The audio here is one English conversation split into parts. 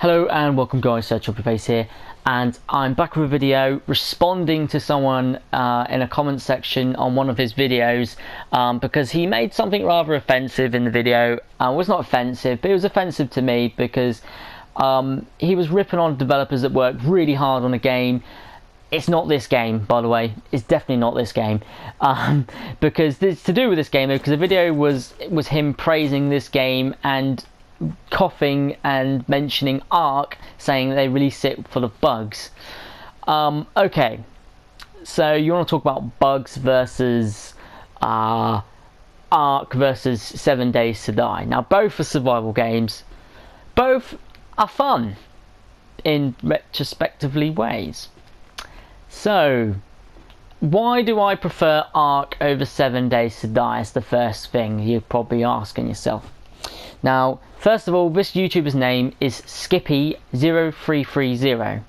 Hello and welcome guys, Face here, and I'm back with a video responding to someone in a comment section on one of his videos because he made something rather offensive in the video. It was not offensive, but it was offensive to me because he was ripping on developers that work really hard on a game. It's not this game, by the way. It's definitely not this game, because it's to do with this game though, because the video was him praising this game and coughing and mentioning Ark, saying they released it full of bugs. Okay, so you want to talk about bugs versus Ark versus 7 Days to Die. Now both are survival games, both are fun in retrospectively ways. So why do I prefer Ark over 7 Days to Die? Is the first thing you're probably asking yourself. Now, first of all, this YouTuber's name is skippy0330.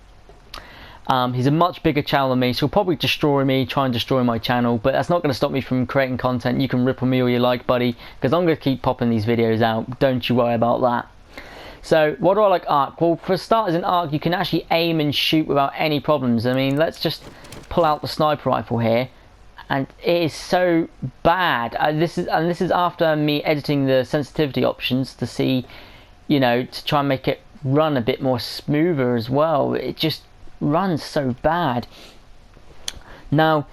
He's a much bigger channel than me, so he'll probably destroy me, try and destroy my channel, but that's not going to stop me from creating content. You can rip on me all you like, buddy, because I'm going to keep popping these videos out. Don't you worry about that. So, what do I like Ark? Well, for starters, in Ark, you can actually aim and shoot without any problems. I mean, let's just pull out the sniper rifle here. And it is so bad. This is after me editing the sensitivity options to see, to try and make it run a bit more smoother as well. It just runs so bad. Now,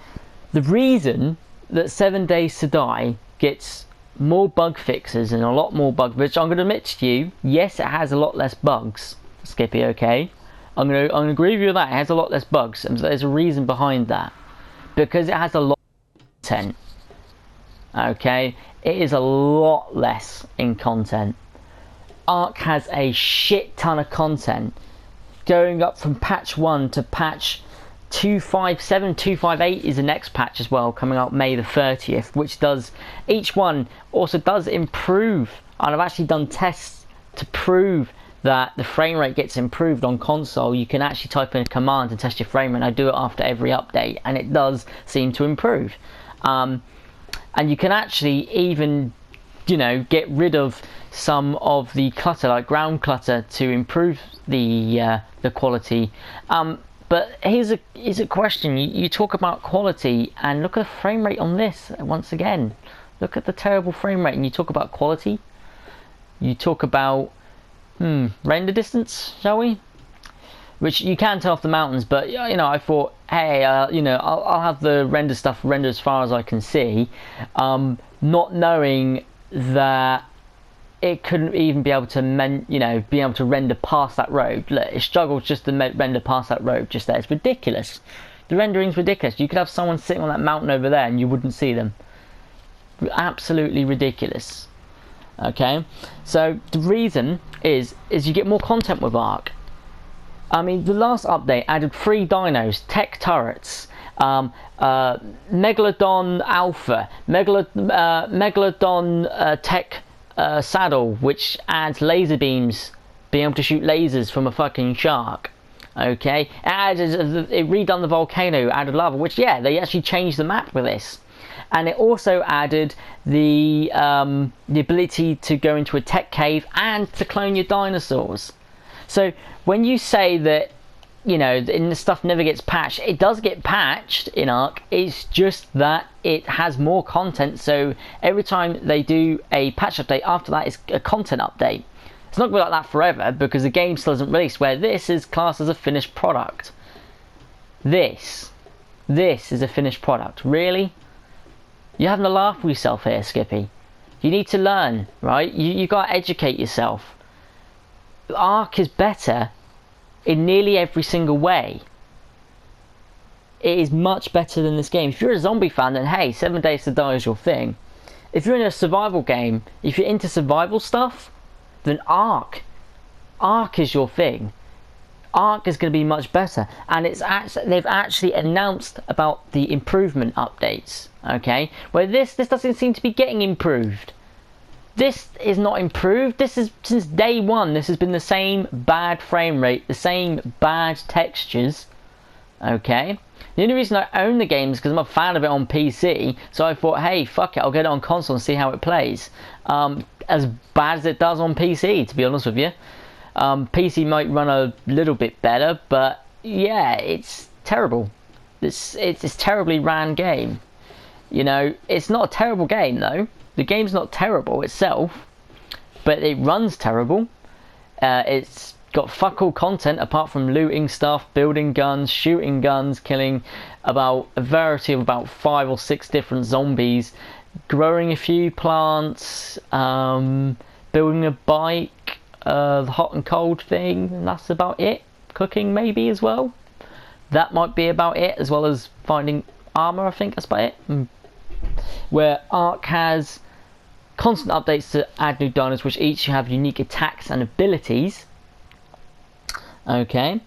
the reason that 7 Days to Die gets more bug fixes and a lot more bugs, which I'm going to admit to you, yes, it has a lot less bugs, Skippy. Okay, I'm going to agree with you that it has a lot less bugs, and there's a reason behind that, because it has a lot. Okay, it is a lot less in content. Ark has a shit ton of content, going up from patch 1 to patch 257. 258 is the next patch as well, coming out May the 30th, which does, each one also does improve, and I've actually done tests to prove that the frame rate gets improved on console. You can actually type in a command to test your frame rate. I do it after every update, and it does seem to improve. And you can actually even, get rid of some of the clutter, like ground clutter, to improve the quality. But here's a question. You talk about quality, and look at the frame rate on this. Once again, look at the terrible frame rate, and you talk about quality. You talk about render distance, shall we? Which you can tell off the mountains, but I thought, hey, I'll have the render stuff render as far as I can see, not knowing that it couldn't even be able to render past that road. Look, it struggles just to render past that road just there. It's ridiculous. The rendering's ridiculous. You could have someone sitting on that mountain over there and you wouldn't see them. Absolutely ridiculous. Okay, so the reason is you get more content with Ark. I mean, the last update added 3 dinos, tech turrets, Megalodon Alpha, Megalodon Tech Saddle, which adds laser beams, being able to shoot lasers from a fucking shark. Okay, it redone the volcano, added lava, which, yeah, they actually changed the map with this. And it also added the ability to go into a tech cave and to clone your dinosaurs. So when you say that, the stuff never gets patched, it does get patched in Ark. It's just that it has more content. So every time they do a patch update, after that is a content update. It's not going to be like that forever, because the game still isn't released, where this is classed as a finished product. This is a finished product. Really? You're having a laugh with yourself here, Skippy. You need to learn, right? You got to educate yourself. Ark is better in nearly every single way. It is much better than this game. If you're a zombie fan, then hey, 7 Days to Die is your thing. If you're in a survival game, if you're into survival stuff, then Ark is your thing. Ark is going to be much better, and they've actually announced about the improvement updates. Okay, where this doesn't seem to be getting improved. This is not improved. This is, since day one, this has been the same bad frame rate, the same bad textures. Okay, the only reason I own the game is because I'm a fan of it on PC, so I thought, hey, fuck it, I'll get it on console and see how it plays. As bad as it does on PC, to be honest with you. PC might run a little bit better, but yeah, it's terrible. It's terribly ran game. You know, it's not a terrible game though. The game's not terrible itself, but it runs terrible. It's got fuck all content apart from looting stuff, building guns, shooting guns, killing about a variety of about 5 or 6 different zombies, growing a few plants, building a bike, the hot and cold thing, and that's about it. Cooking maybe as well. That might be about it, as well as finding armor. I think that's about it. Where Ark has constant updates to add new dinosaurs, which each have unique attacks and abilities. Okay.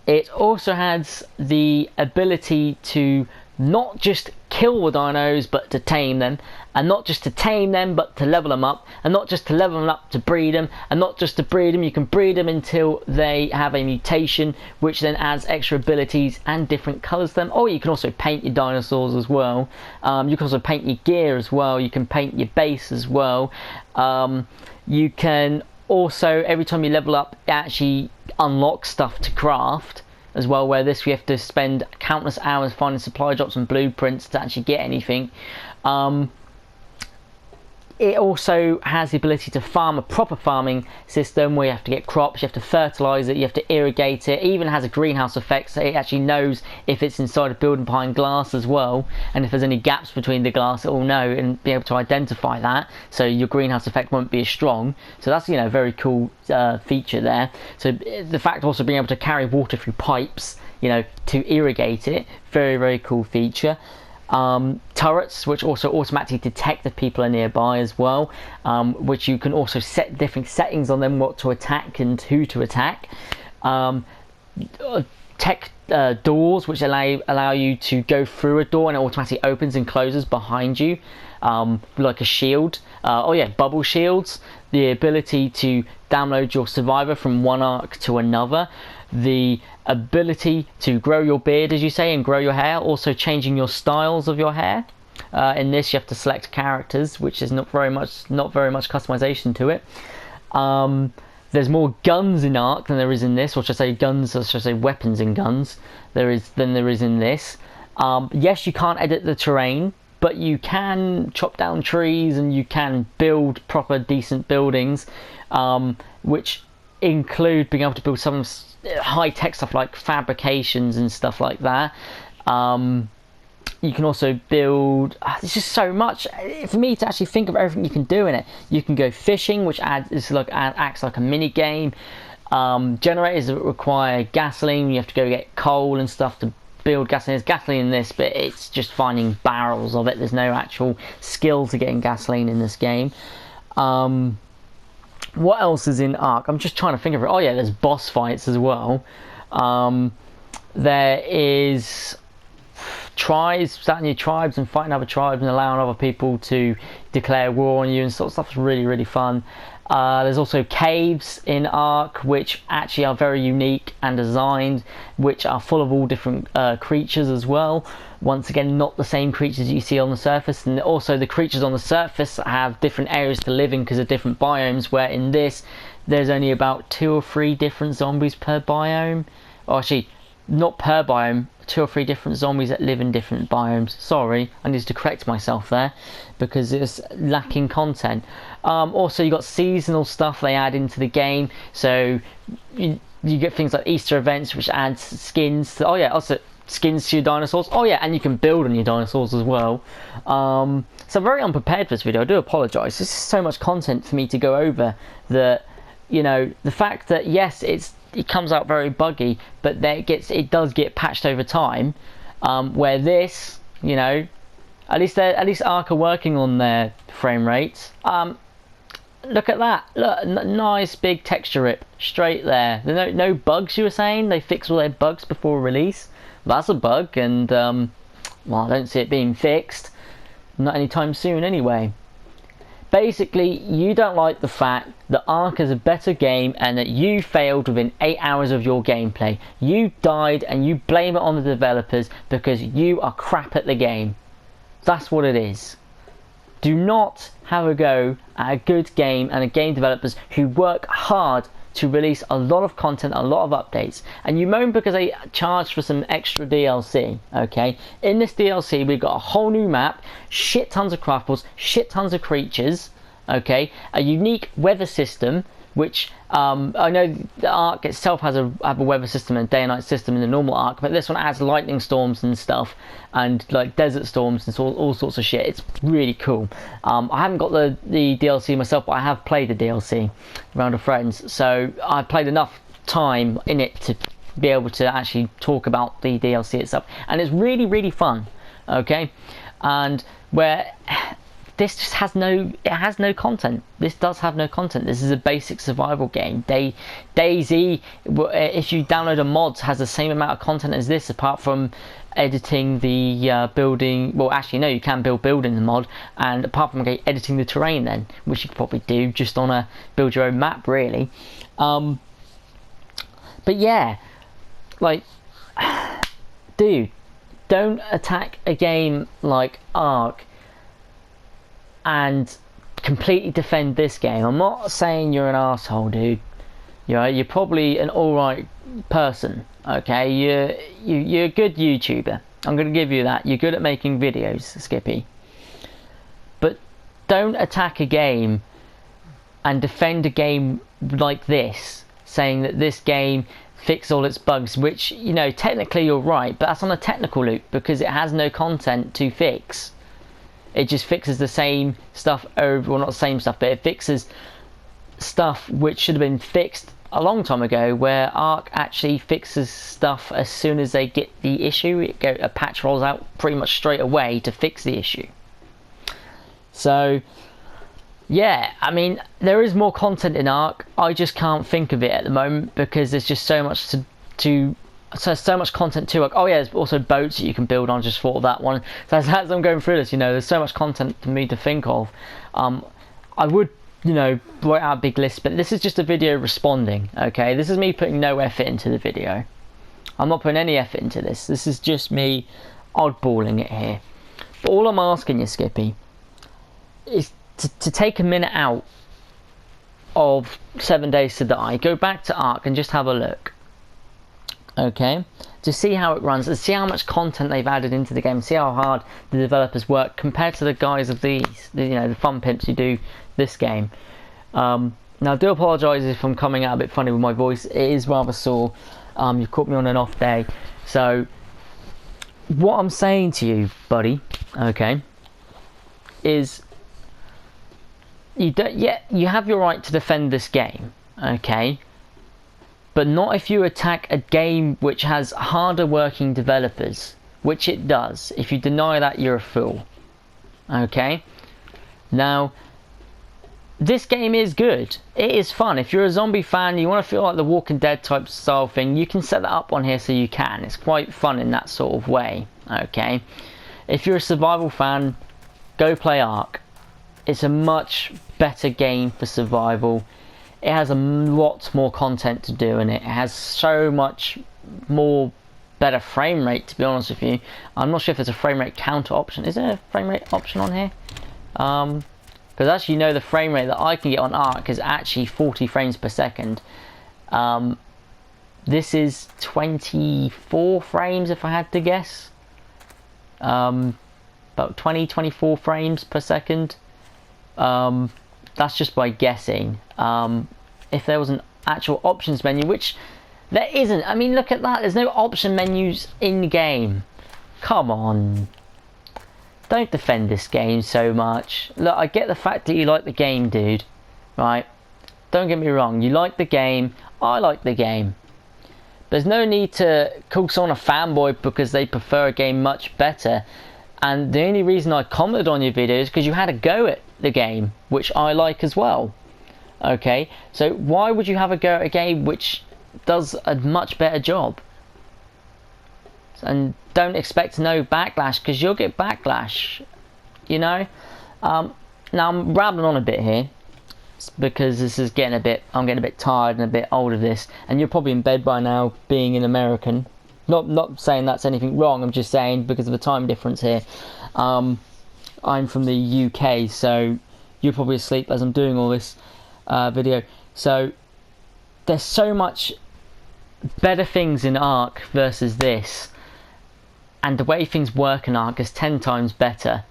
It also has the ability to not just kill the dinos, but to tame them, and not just to tame them, but to level them up, and not just to level them up to breed them, and not just to breed them, you can breed them until they have a mutation, which then adds extra abilities and different colours to them. Or you can also paint your dinosaurs as well. You can also paint your gear as well. You can paint your base as well. You can also, every time you level up, actually unlock stuff to craft as well, where this we have to spend countless hours finding supply drops and blueprints to actually get anything. It also has the ability to farm, a proper farming system where you have to get crops, you have to fertilise it, you have to irrigate it. It even has a greenhouse effect, so it actually knows if it's inside a building behind glass as well, and if there's any gaps between the glass it will know and be able to identify that, so your greenhouse effect won't be as strong. So that's, you know, a very cool feature there. So the fact of also being able to carry water through pipes, you know, to irrigate it, very, very cool feature. Turrets, which also automatically detect if people are nearby as well, which you can also set different settings on them, what to attack and who to attack. Tech doors, which allow you to go through a door and it automatically opens and closes behind you, like a shield. Bubble shields, the ability to download your survivor from one arc to another, the ability to grow your beard, as you say, and grow your hair, also changing your styles of your hair. In this you have to select characters, which is not very much customization to it. There's more guns in Ark than there is in this, or should I say guns, or should I say weapons in guns, than there is in this. Yes, you can't edit the terrain, but you can chop down trees and you can build proper decent buildings, which include being able to build some high-tech stuff like fabrications and stuff like that. You can also build, there's just so much for me to actually think of everything you can do in it. You can go fishing, which acts like a mini game. Generators that require gasoline, you have to go get coal and stuff to build gasoline. There's gasoline in this, but it's just finding barrels of it. There's no actual skill to getting gasoline in this game. What else is in Ark? I'm just trying to think of it. Oh yeah, there's boss fights as well. There is tribes, starting your tribes and fighting other tribes and allowing other people to declare war on you and sort of stuff. Is really, really fun. There's also caves in Ark, which actually are very unique and designed, which are full of all different creatures as well. Once again, not the same creatures you see on the surface, and also the creatures on the surface have different areas to live in because of different biomes, where in this there's only about 2 or 3 different zombies per biome. Or actually, not per biome, 2 or 3 different zombies that live in different biomes. Sorry, I needed to correct myself there because it's lacking content. Also, you got seasonal stuff they add into the game, so you get things like Easter events, which adds skins. Also skins to your dinosaurs. And you can build on your dinosaurs as well. So I'm very unprepared for this video. I do apologise. This is so much content for me to go over that, you know, the fact that yes, it comes out very buggy, but it does get patched over time. Where this, you know, at least Ark are working on their frame rates. Look at that! Look, nice big texture rip straight there. No bugs. You were saying they fixed all their bugs before release. That's a bug, and I don't see it being fixed. Not anytime soon, anyway. Basically, you don't like the fact that Ark is a better game and that you failed within 8 hours of your gameplay. You died and you blame it on the developers because you are crap at the game. That's what it is. Do not have a go at a good game and a game developers who work hard to release a lot of content, a lot of updates. And you moan because they charged for some extra DLC, okay? In this DLC, we've got a whole new map, shit tons of craftables, shit tons of creatures, okay? A unique weather system, which I know the Ark itself has a weather system and a day and night system in the normal Ark, but this one adds lightning storms and stuff, and like desert storms and all sorts of shit. It's really cool. I haven't got the DLC myself, but I have played the DLC around with friends, so I've played enough time in it to be able to actually talk about the DLC itself, and it's really, really fun, okay? And where this just has no content. This does have no content. This is a basic survival game. DayZ, if you download a mod, has the same amount of content as this, apart from editing the building. Well, actually no, you can build building the mod, and apart from editing the terrain then, which you could probably do just on a build your own map really. But yeah, like, dude, don't attack a game like Ark and completely defend this game. I'm not saying you're an asshole, dude. You're probably an alright person, okay? You're a good YouTuber. I'm gonna give you that. You're good at making videos, Skippy. But don't attack a game and defend a game like this, saying that this game fix all its bugs, which, you know, technically you're right, but that's on a technical loop because it has no content to fix. It just fixes the same stuff over, well, not the same stuff, but it fixes stuff which should have been fixed a long time ago, where Ark actually fixes stuff as soon as they get the issue. A patch rolls out pretty much straight away to fix the issue. So yeah, I mean, there is more content in Ark. I just can't think of it at the moment because there's just so much so much content to Ark. Oh yeah, there's also boats that you can build on. Just thought of that one. So as I'm going through this, you know, there's so much content for me to think of. I would, you know, write out a big list, but this is just a video responding, okay? This is me putting no effort into the video. I'm not putting any effort into this. This is just me oddballing it here. But all I'm asking you, Skippy, is to take a minute out of 7 Days to Die, go back to Ark and just have a look, okay, to see how it runs and see how much content they've added into the game, see how hard the developers work compared to the guys of these, you know, the fun pimps who do this game. Now I do apologise if I'm coming out a bit funny with my voice. It is rather sore. You've caught me on an off day, so what I'm saying to you, buddy, okay, is you have your right to defend this game, okay, but not if you attack a game which has harder working developers, which it does. If you deny that, you're a fool, okay? Now, this game is good. It is fun. If you're a zombie fan, you want to feel like the Walking Dead type style thing, you can set that up on here so you can. It's quite fun in that sort of way, okay? If you're a survival fan, go play Ark. It's a much better game for survival. It has a lot more content to do in it. It has so much more better frame rate, to be honest with you. I'm not sure if there's a frame rate counter option. Is there a frame rate option on here? Because actually, you know, the frame rate that I can get on Ark is actually 40 frames per second. This is 24 frames if I had to guess. About 24 frames per second. That's just by guessing. If there was an actual options menu, which there isn't. I mean, look at that. There's no option menus in the game. Come on. Don't defend this game so much. Look, I get the fact that you like the game, dude. Right? Don't get me wrong. You like the game. I like the game. There's no need to call someone a fanboy because they prefer a game much better. And the only reason I commented on your video is because you had a go at the game, which I like as well. Okay, so why would you have a go at a game which does a much better job? And don't expect no backlash, because you'll get backlash, you know. Now I'm rambling on a bit here because this is getting I'm getting a bit tired and a bit old of this, and you're probably in bed by now, being an American. Not saying that's anything wrong. I'm just saying because of the time difference here. I'm from the UK, so you're probably asleep as I'm doing all this video. So there's so much better things in Ark versus this, and the way things work in Ark is 10 times better.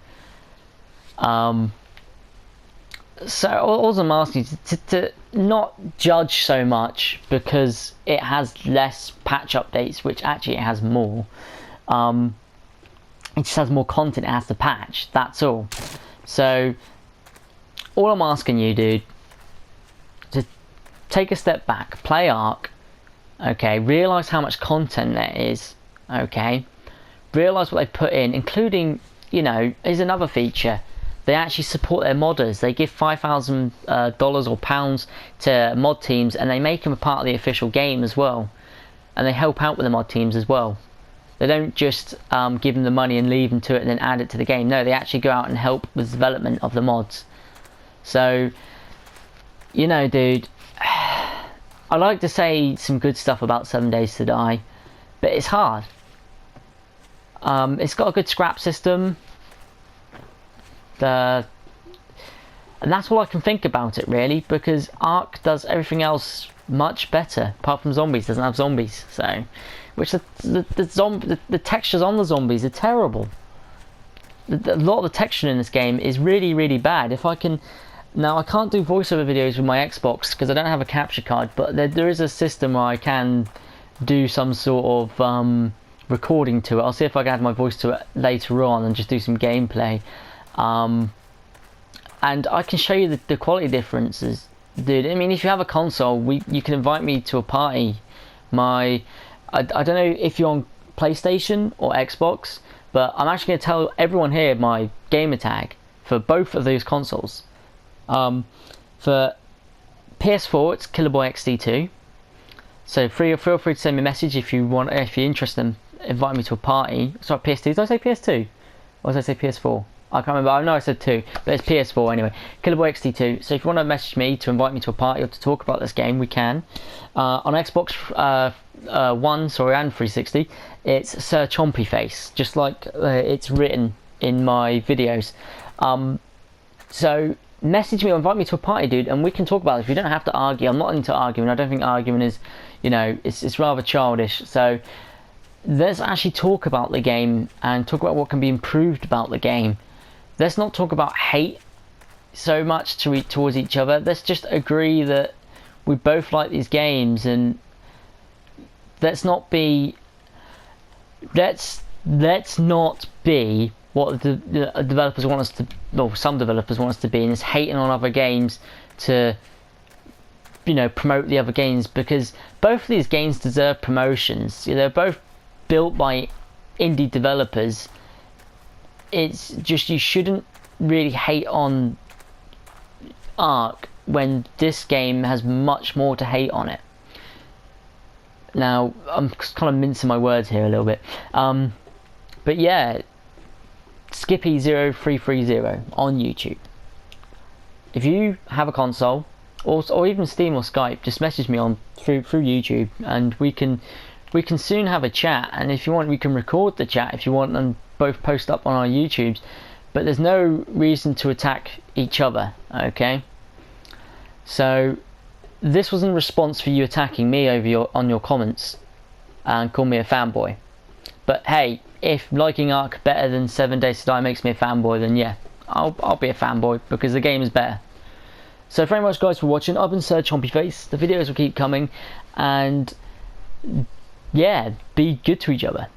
So all I'm asking is to not judge so much, because it has less patch updates, which actually it has more. It just has more content it has to patch, that's all. So all I'm asking you, dude, to take a step back, play Ark, okay, realise how much content there is, okay, realise what they put in, including, you know, here's another feature. They actually support their modders. They give $5,000 or pounds to mod teams, and they make them a part of the official game as well. And they help out with the mod teams as well. They don't just give them the money and leave them to it and then add it to the game. No, they actually go out and help with the development of the mods. So, you know, dude, I like to say some good stuff about 7 Days to Die, but it's hard. It's got a good scrap system. And that's all I can think about it, really, because Ark does everything else much better, apart from zombies. It doesn't have zombies, so which the textures on the zombies are terrible. A lot of the texture in this game is really, really bad. If I can, now I can't do voiceover videos with my Xbox because I don't have a capture card, but there is a system where I can do some sort of recording to it. I'll see if I can add my voice to it later on and just do some gameplay. And I can show you the quality differences, dude. I mean, if you have a console, you can invite me to a party. I don't know if you're on PlayStation or Xbox, but I'm actually going to tell everyone here my gamer tag for both of those consoles. For PS4, it's KillerBoyXD2. So feel free to send me a message if you're interested in inviting me to a party. Sorry, PS2. Did I say PS2? Or did I say PS4? I can't remember. I know I said 2, but it's PS4 anyway. KillerBoyXD2. So if you want to message me to invite me to a party or to talk about this game, we can. On Xbox One, and 360, it's Sir Chompy Face, just like it's written in my videos. So message me or invite me to a party, dude, and we can talk about it. If you don't have to argue, I'm not into arguing. I don't think arguing is, you know, it's rather childish. So let's actually talk about the game and talk about what can be improved about the game. Let's not talk about hate so much towards each other. Let's just agree that we both like these games, and let's not be what the developers want us to, well, some developers want us to be, and it's hating on other games to, you know, promote the other games, because both of these games deserve promotions. They're both built by indie developers. It's just, you shouldn't really hate on Ark when this game has much more to hate on it. Now, I'm kind of mincing my words here a little bit. But yeah, skippy0330 on YouTube. If you have a console, or even Steam or Skype, just message me on through YouTube, and we can soon have a chat. And if you want, we can record the chat if you want, and both post up on our YouTubes. But there's no reason to attack each other, okay? So this was in response for you attacking me on your comments and call me a fanboy. But hey, if liking Ark better than 7 Days to Die makes me a fanboy, then yeah, I'll be a fanboy, because the game is better. So thank you very much, guys, for watching. I've been Sir Chompy Face. The videos will keep coming, and yeah, be good to each other.